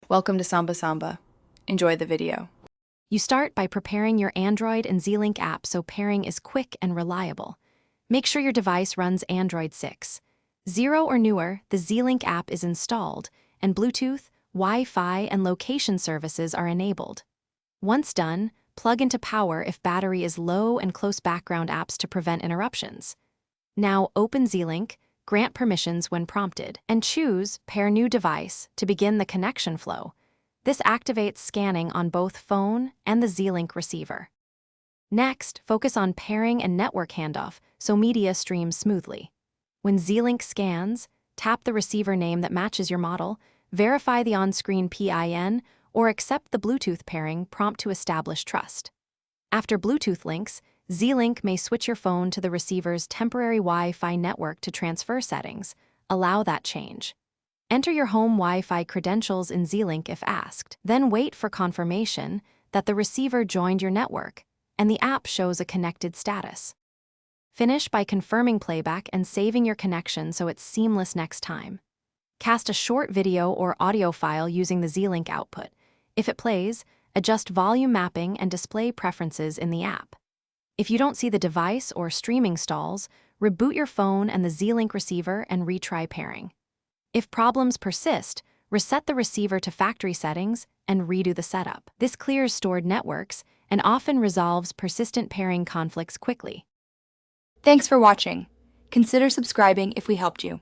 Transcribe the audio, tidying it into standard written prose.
Welcome to Samba Samba. Enjoy the video. You start by preparing your Android and Zlink app so pairing is quick and reliable. Make sure your device runs Android 6. 0 or newer, the Zlink app is installed, and Bluetooth, Wi-Fi, and location services are enabled. Once done, plug into power if battery is low and close background apps to prevent interruptions. Now open Zlink, grant permissions when prompted, and choose Pair New Device to begin the connection flow. This activates scanning on both phone and the Zlink receiver. Next, focus on pairing and network handoff so media streams smoothly. When Zlink scans, tap the receiver name that matches your model, verify the on-screen PIN, or accept the Bluetooth pairing prompt to establish trust. After Bluetooth links, Zlink may switch your phone to the receiver's temporary Wi-Fi network to transfer settings. Allow that change. Enter your home Wi-Fi credentials in Zlink if asked. Then wait for confirmation that the receiver joined your network, and the app shows a connected status. Finish by confirming playback and saving your connection so it's seamless next time. Cast a short video or audio file using the Zlink output. If it plays, adjust volume mapping and display preferences in the app. If you don't see the device or streaming stalls, reboot your phone and the Zlink receiver and retry pairing. If problems persist, reset the receiver to factory settings and redo the setup. This clears stored networks and often resolves persistent pairing conflicts quickly. Thanks for watching. Consider subscribing if we helped you.